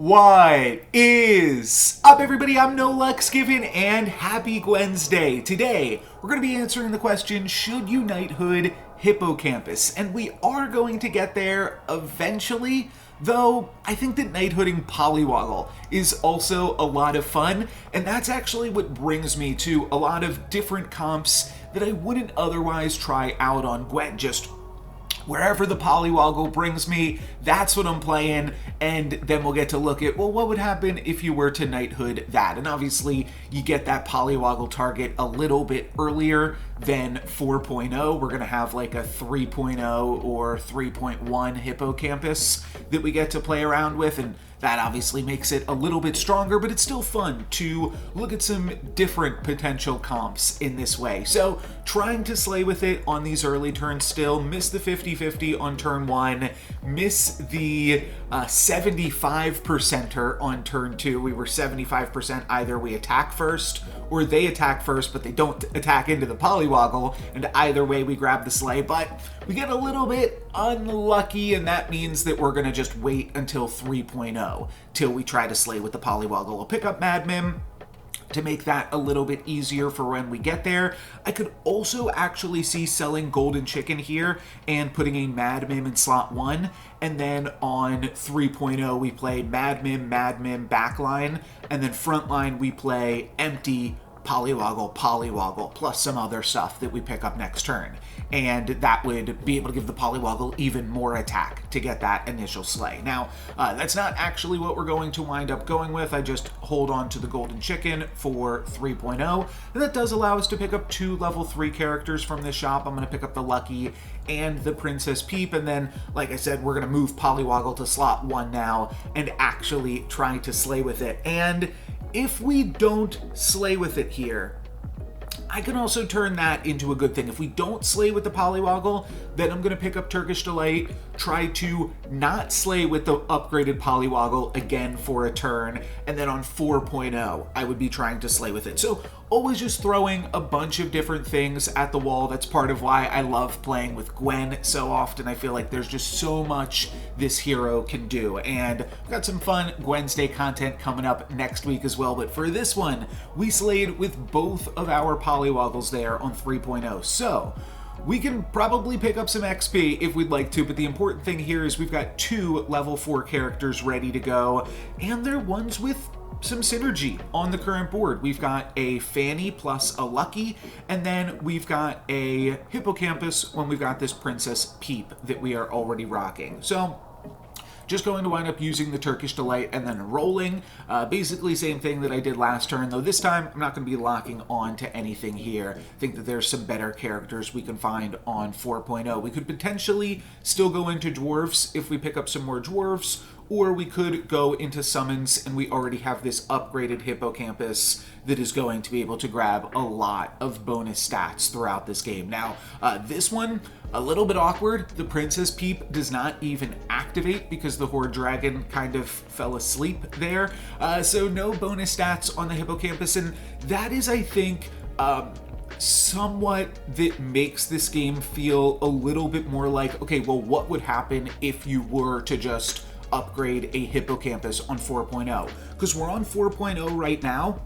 What is up, everybody? I'm No Lux Given, and happy Gwensday. Today, we're going to be answering the question, should you Knighthood Hippocampus? And we are going to get there eventually, though I think that Knighthooding Polywoggle is also a lot of fun, and that's actually what brings me to a lot of different comps that I wouldn't otherwise try out on Gwen. Just wherever the Polywoggle brings me, that's what I'm playing, and then we'll get to look at, well, what would happen if you were to Knighthood that? And obviously, you get that Polywoggle target a little bit earlier than 4.0. We're going to have like a 3.0 or 3.1 Hippocampus that we get to play around with, and that obviously makes it a little bit stronger, but it's still fun to look at some different potential comps in this way. So, trying to slay with it on these early turns still, miss the 50-50 on turn 1, miss the 75%er on turn 2. We were 75%, either we attack first or they attack first, but they don't attack into the Polywoggle, and either way we grab the slay, but we get a little bit unlucky, and that means that we're going to just wait until 3.0 till we try to slay with the Polywoggle. We'll pick up Mad Mim to make that a little bit easier for when we get there. I could also actually see selling Golden Chicken here and putting a Mad Mim in slot 1, and then on 3.0 we play Mad Mim, backline, and then frontline we play empty, Polywoggle, plus some other stuff that we pick up next turn. And that would be able to give the Polywoggle even more attack to get that initial slay. Now, that's not actually what we're going to wind up going with. I just hold on to the Golden Chicken for 3.0. And that does allow us to pick up 2 level 3 characters from this shop. I'm going to pick up the Lucky and the Princess Peep. And then, like I said, we're going to move Polywoggle to slot 1 now and actually try to slay with it. And if we don't slay with it here, I can also turn that into a good thing. If we don't slay with the Polywoggle, then I'm going to pick up Turkish Delight, try to not slay with the upgraded Polywoggle again for a turn, and then on 4.0, I would be trying to slay with it. So always just throwing a bunch of different things at the wall. That's part of why I love playing with Gwen so often. I feel like there's just so much this hero can do. And we've got some fun Gwensday content coming up next week as well. But for this one, we slayed with both of our Polywoggles there on 3.0. So we can probably pick up some XP if we'd like to, but the important thing here is we've got 2 level 4 characters ready to go, and they're ones with some synergy on the current board. We've got a Fanny plus a Lucky, and then we've got a Hippocampus when we've got this Princess Peep that we are already rocking. So just going to wind up using the Turkish Delight and then rolling. Basically same thing that I did last turn, though this time I'm not going to be locking on to anything here. I think that there's some better characters we can find on 4.0. We could potentially still go into Dwarves if we pick up some more Dwarves, or we could go into Summons, and we already have this upgraded Hippocampus that is going to be able to grab a lot of bonus stats throughout this game. Now, this one, a little bit awkward. The Princess Peep does not even activate because the Horde Dragon kind of fell asleep there. So no bonus stats on the Hippocampus, and that is, I think, somewhat that makes this game feel a little bit more like, okay, well, what would happen if you were to just upgrade a Hippocampus on 4.0? Because we're on 4.0 right now,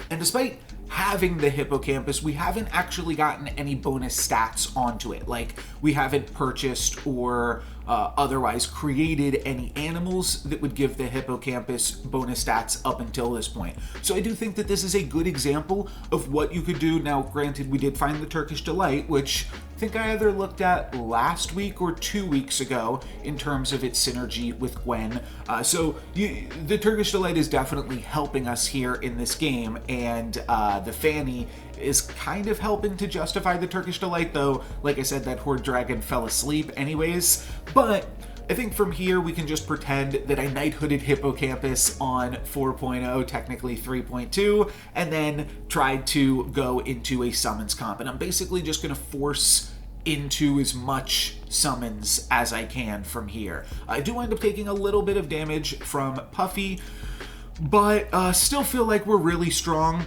and despite having the Hippocampus, we haven't actually gotten any bonus stats onto it. Like, we haven't purchased or otherwise created any animals that would give the Hippocampus bonus stats up until this point. So I do think that this is a good example of what you could do. Now, granted, we did find the Turkish Delight, which I think I either looked at last week or 2 weeks ago in terms of its synergy with Gwen. The Turkish Delight is definitely helping us here in this game, and the Fanny is kind of helping to justify the Turkish Delight, though, like I said, that Horde Dragon fell asleep anyways. But I think from here we can just pretend that I Knighthooded Hippocampus on 4.0, technically 3.2, and then tried to go into a Summons comp. And I'm basically just going to force into as much Summons as I can from here. I do end up taking a little bit of damage from Puffy, but still feel like we're really strong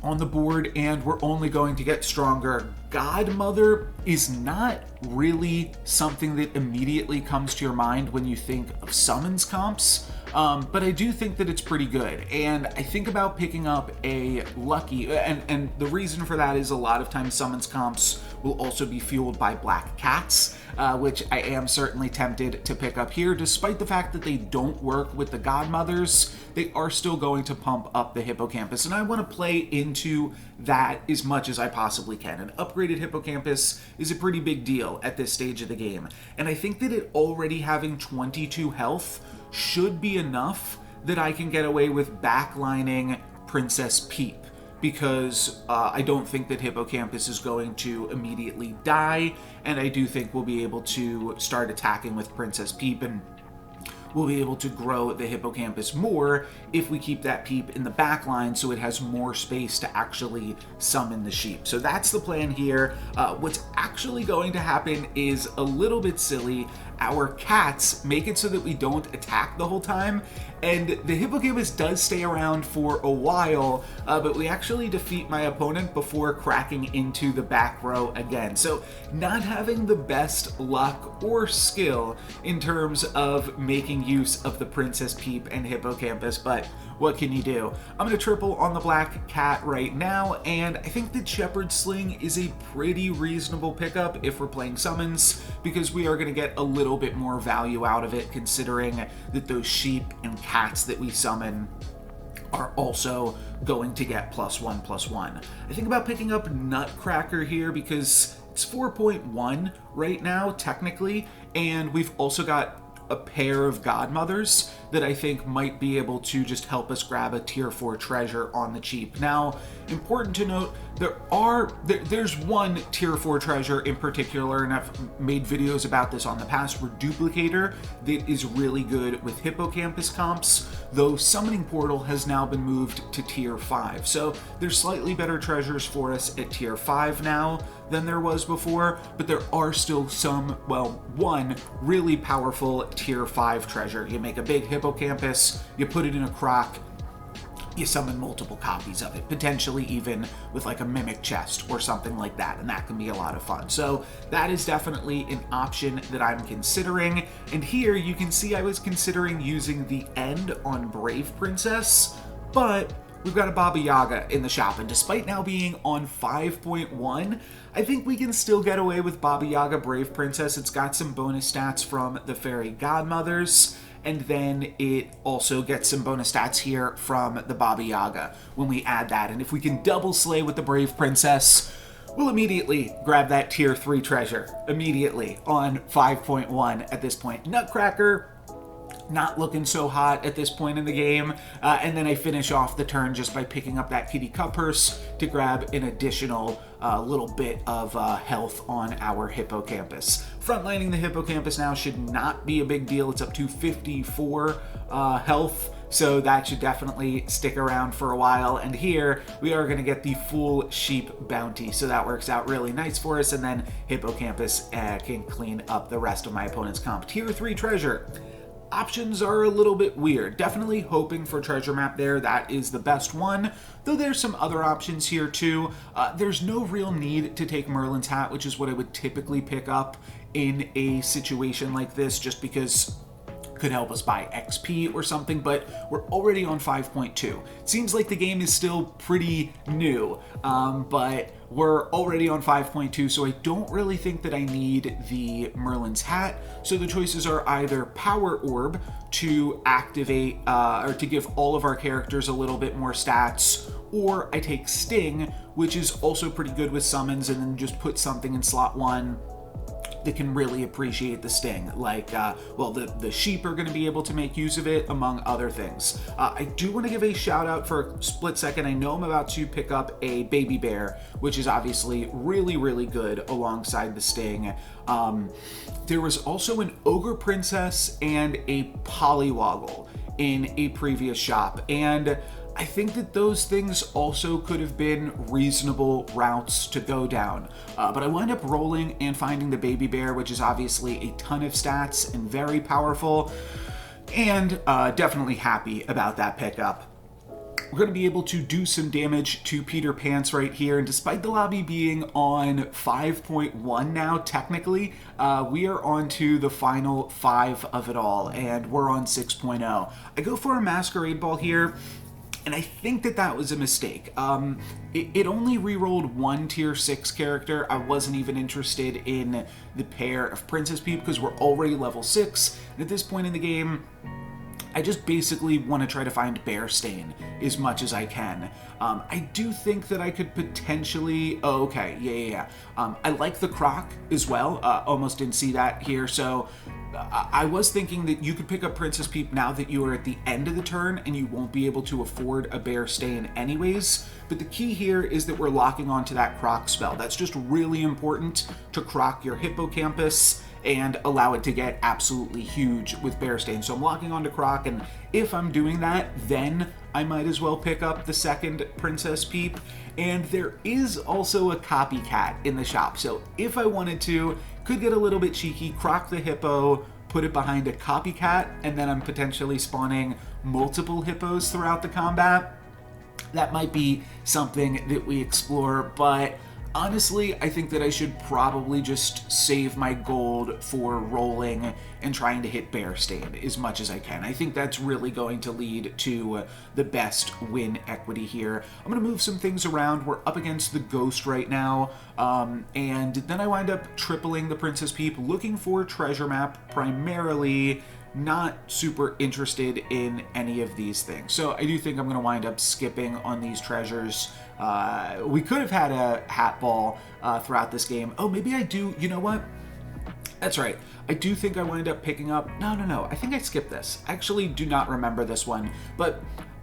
on the board, and we're only going to get stronger. Godmother is not really something that immediately comes to your mind when you think of summons comps. but I do think that it's pretty good. And I think about picking up a lucky, and the reason for that is a lot of times summons comps will also be fueled by black cats, which I am certainly tempted to pick up here. Despite the fact that they don't work with the godmothers, they are still going to pump up the Hippocampus, and I want to play into that as much as I possibly can. An upgraded Hippocampus is a pretty big deal at this stage of the game, and I think that it already having 22 health should be enough that I can get away with backlining Princess Peep, because I don't think that Hippocampus is going to immediately die, and I do think we'll be able to start attacking with Princess Peep, and we'll be able to grow the Hippocampus more if we keep that Peep in the back line so it has more space to actually summon the sheep. So that's the plan here. What's actually going to happen is a little bit silly. Our cats make it so that we don't attack the whole time, and the Hippocampus does stay around for a while, but we actually defeat my opponent before cracking into the back row again. So not having the best luck or skill in terms of making use of the Princess Peep and Hippocampus, but what can you do? I'm going to triple on the black cat right now, and I think that Shepherd's Sling is a pretty reasonable pickup if we're playing summons, because we are going to get a little bit more value out of it, considering that those sheep and cats that we summon are also going to get +1/+1. I think about picking up Nutcracker here because it's 4.1 right now, technically, and we've also got a pair of godmothers that I think might be able to just help us grab a tier 4 treasure on the cheap. Now, important to note, there's one tier 4 treasure in particular, and I've made videos about this on the past, Reduplicator, that is really good with Hippocampus comps, though Summoning Portal has now been moved to tier 5. So there's slightly better treasures for us at tier 5 now than there was before, but there are still some, well, one really powerful tier 5 treasure. You make a big Hippocampus, you put it in a crock, you summon multiple copies of it, potentially even with like a mimic chest or something like that, and that can be a lot of fun. So that is definitely an option that I'm considering. And here you can see I was considering using the end on Brave Princess, but we've got a Baba Yaga in the shop, and despite now being on 5.1, I think we can still get away with Baba Yaga Brave Princess. It's got some bonus stats from the Fairy Godmothers, and then it also gets some bonus stats here from the Baba Yaga when we add that. And if we can double slay with the Brave Princess, we'll immediately grab that tier 3 treasure, immediately on 5.1 at this point. Nutcracker, not looking so hot at this point in the game, and then I finish off the turn just by picking up that Kitty Cup Purse to grab an additional little bit of health on our Hippocampus. Frontlining the Hippocampus now should not be a big deal. It's up to 54 health, so that should definitely stick around for a while. And here we are going to get the full sheep bounty, so that works out really nice for us, and then Hippocampus can clean up the rest of my opponent's comp. Tier 3 treasure. Options are a little bit weird. Definitely hoping for treasure map there. That is the best one, though there's some other options here too. There's no real need to take Merlin's hat, which is what I would typically pick up in a situation like this, just because could help us buy XP or something, but we're already on 5.2. Seems like the game is still pretty new, but we're already on 5.2, so I don't really think that I need the Merlin's hat. So the choices are either Power Orb to activate, or to give all of our characters a little bit more stats, or I take Sting, which is also pretty good with summons, and then just put something in slot 1 that can really appreciate the sting. Like, well, the sheep are going to be able to make use of it, among other things. I do want to give a shout out for a split second. I know I'm about to pick up a baby bear, which is obviously really, really good alongside the sting. There was also an ogre princess and a polywoggle in a previous shop, and I think that those things also could have been reasonable routes to go down, but I wound up rolling and finding the baby bear, which is obviously a ton of stats and very powerful, and definitely happy about that pickup. we're going to be able to do some damage to Peter Pants right here. And despite the lobby being on 5.1 now, technically, we are on to the final 5 of it all, and we're on 6.0. I go for a Masquerade Ball here, and I think that that was a mistake. It only rerolled one tier 6 character. I wasn't even interested in the pair of Princess Peep because we're already level 6. And at this point in the game, I just basically want to try to find Bear Stain as much as I can. I do think that I could potentially... Oh, okay. Yeah. I like the Croc as well. Almost didn't see that here. So I was thinking that you could pick up Princess Peep now that you are at the end of the turn and you won't be able to afford a Bear Stain anyways. But the key here is that we're locking onto that Croc spell. That's just really important to Croc your Hippocampus and allow it to get absolutely huge with Bear Stain. So I'm locking onto Croc, and if I'm doing that, then I might as well pick up the second Princess Peep. And there is also a copycat in the shop. So if I wanted to, could get a little bit cheeky, Croc the Hippo, put it behind a copycat, and then I'm potentially spawning multiple hippos throughout the combat. That might be something that we explore, but honestly, I think that I should probably just save my gold for rolling and trying to hit Bear Stain as much as I can. I think that's really going to lead to the best win equity here. I'm going to move some things around. We're up against the Ghost right now, and then I wind up tripling the Princess Peep, looking for treasure map primarily. Not super interested in any of these things. So I do think I'm going to wind up skipping on these treasures. We could have had a hat ball throughout this game. Oh, maybe I do. You know what? That's right. I do think I wind up picking up... No. I think I skipped this. I actually do not remember this one. But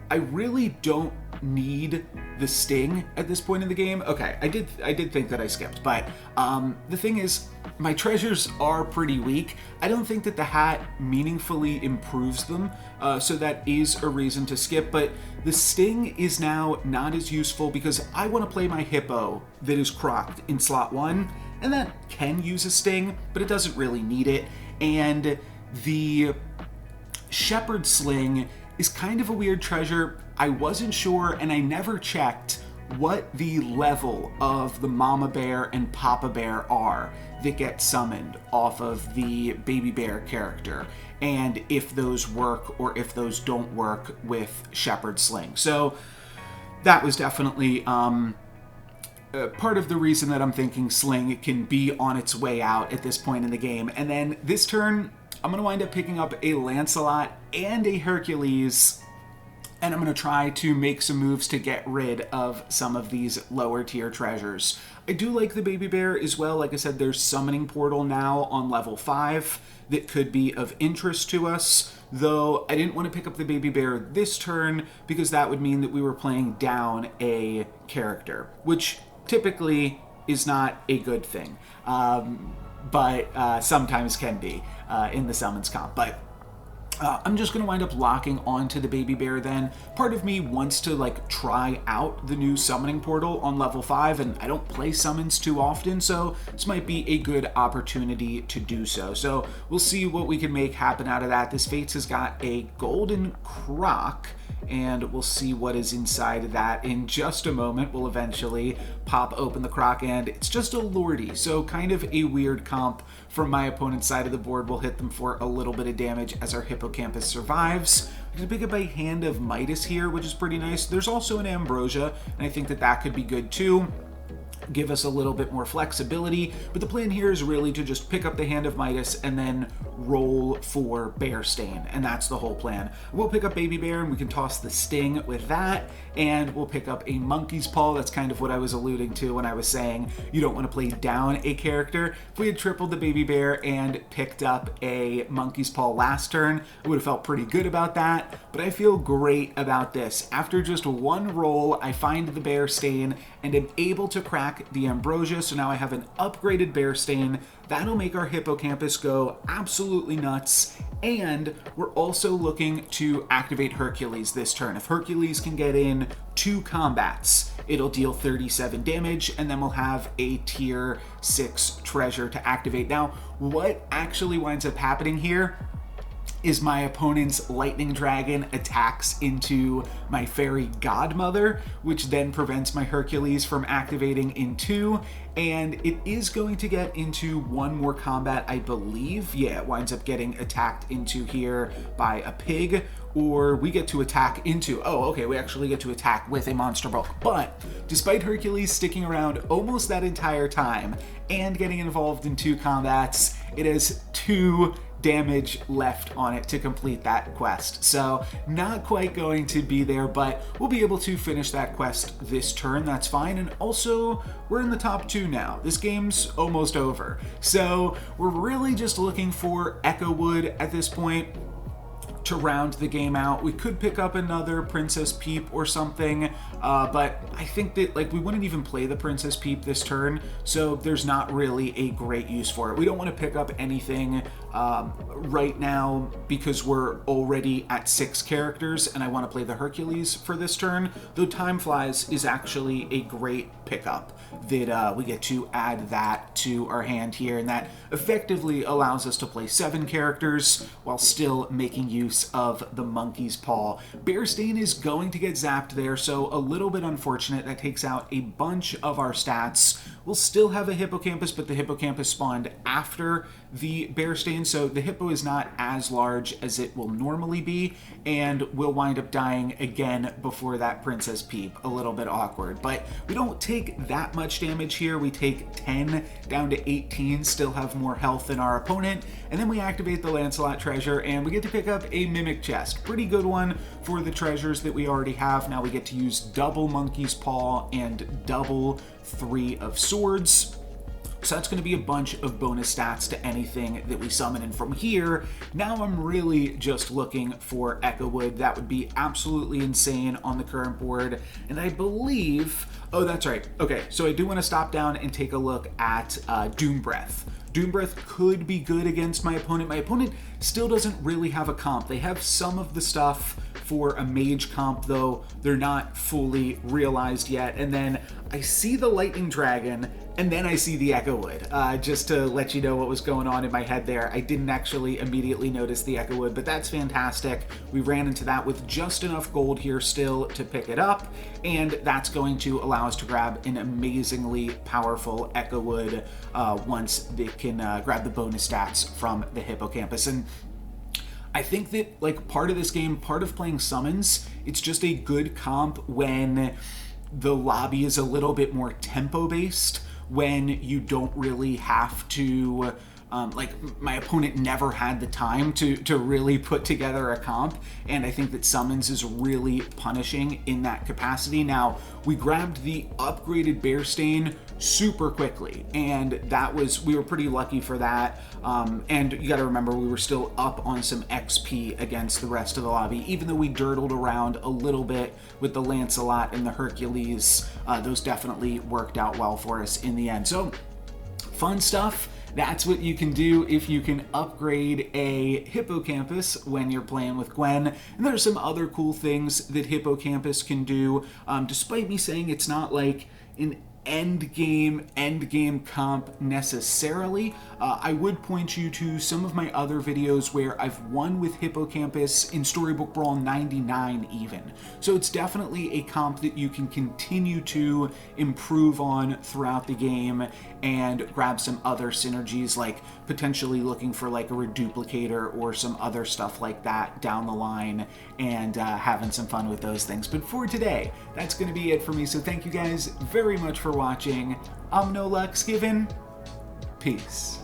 I really don't need the sting at this point in the game. Okay, I did think that I skipped. But the thing is, my treasures are pretty weak. I don't think that the hat meaningfully improves them, so that is a reason to skip, but the sting is now not as useful because I want to play my hippo that is crocked in slot 1, and that can use a sting, but it doesn't really need it, and the shepherd sling is kind of a weird treasure. I wasn't sure, and I never checked what the level of the Mama Bear and Papa Bear are that get summoned off of the Baby Bear character, and if those work or if those don't work with Shepherd Sling. So that was definitely part of the reason that I'm thinking Sling can be on its way out at this point in the game. And then this turn, I'm going to wind up picking up a Lancelot and a Hercules, and I'm going to try to make some moves to get rid of some of these lower tier treasures. I do like the Baby Bear as well. Like I said, there's Summoning Portal now on level 5 that could be of interest to us, though I didn't want to pick up the Baby Bear this turn because that would mean that we were playing down a character, which typically is not a good thing, but sometimes can be in the summons comp. But I'm just going to wind up locking onto the Baby Bear then. Part of me wants to try out the new Summoning Portal on level 5, and I don't play summons too often, so this might be a good opportunity to do so. So we'll see what we can make happen out of that. This Fates has got a Golden Croc, and we'll see what is inside of that in just a moment. We'll eventually pop open the Croc, and it's just a Lordy, so kind of a weird comp from my opponent's side of the board. We'll hit them for a little bit of damage as our Hippocampus survives. I'm going to pick up a Hand of Midas here, which is pretty nice. There's also an Ambrosia, and I think that that could be good too. Give us a little bit more flexibility, but the plan here is really to just pick up the Hand of Midas and then roll for Bear Stain, and that's the whole plan. We'll pick up Baby Bear and we can toss the Sting with that, and we'll pick up a Monkey's Paw. That's kind of what I was alluding to when I was saying you don't want to play down a character. If we had tripled the Baby Bear and picked up a Monkey's Paw last turn, I would have felt pretty good about that, but I feel great about this. After just one roll, I find the Bear Stain and am able to crack the Ambrosia, so now I have an upgraded Bear Stain. That'll make our Hippocampus go absolutely nuts, and we're also looking to activate Hercules this turn. If Hercules can get in 2 combats, it'll deal 37 damage, and then we'll have a tier 6 treasure to activate. Now, what actually winds up happening here is my opponent's lightning dragon attacks into my fairy godmother, which then prevents my Hercules from activating in 2, and it is going to get into 1 more combat, I believe. Yeah, it winds up getting attacked into here by a pig, or we get to attack into, oh, okay, we actually get to attack with a monster bulk. But despite Hercules sticking around almost that entire time and getting involved in 2 combats, it has 2 damage left on it to complete that quest. So not quite going to be there, but we'll be able to finish that quest this turn. That's fine. And also, we're in the top 2 now. This game's almost over. So we're really just looking for Echo Wood at this point to round the game out. We could pick up another Princess Peep or something, but I think that we wouldn't even play the Princess Peep this turn, so there's not really a great use for it. We don't want to pick up anything right now because we're already at 6 characters and I want to play the Hercules for this turn, though Time Flies is actually a great pickup that we get to add that to our hand here, and that effectively allows us to play 7 characters while still making use of the Monkey's Paw. Bearstain is going to get zapped there, so a little bit unfortunate. That takes out a bunch of our stats. We'll still have a Hippocampus, but the Hippocampus spawned after the Bearstain, so the Hippo is not as large as it will normally be, and will wind up dying again before that Princess Peep. A little bit awkward, but we don't take that much damage here. We take 10 down to 18, still have more health than our opponent, and then we activate the Lancelot treasure, and we get to pick up a Mimic Chest. Pretty good one for the treasures that we already have. Now we get to use double Monkey's Paw and double 3 of Swords. So that's going to be a bunch of bonus stats to anything that we summon. And from here, now I'm really just looking for Echo Wood. That would be absolutely insane on the current board. And I believe, oh, that's right. Okay, so I do want to stop down and take a look at Doom Breath. Doom Breath could be good against my opponent. My opponent still doesn't really have a comp. They have some of the stuff for a mage comp, though they're not fully realized yet. And then I see the Lightning Dragon, and then I see the Echo Wood. Just to let you know what was going on in my head there. I didn't actually immediately notice the Echo Wood, but that's fantastic. We ran into that with just enough gold here still to pick it up, and that's going to allow us to grab an amazingly powerful Echo Wood once they can grab the bonus stats from the Hippocampus. And I think that part of this game, part of playing summons, it's just a good comp when the lobby is a little bit more tempo based, when you don't really have to my opponent never had the time to really put together a comp, and I think that summons is really punishing in that capacity. Now, we grabbed the upgraded Bearstain super quickly, and we were pretty lucky for that. And you gotta remember, we were still up on some XP against the rest of the lobby, even though we dirtled around a little bit with the Lancelot and the Hercules. Those definitely worked out well for us in the end. So, fun stuff. That's what you can do if you can upgrade a Hippocampus when you're playing with Gwen. And there's some other cool things that Hippocampus can do. Despite me saying it's not like an end game comp necessarily, I would point you to some of my other videos where I've won with Hippocampus in Storybook Brawl 99 even. So it's definitely a comp that you can continue to improve on throughout the game and grab some other synergies, like potentially looking for a reduplicator or some other stuff like that down the line, and having some fun with those things. But for today, that's going to be it for me. So thank you guys very much for watching. I'm No Lux Given. Peace.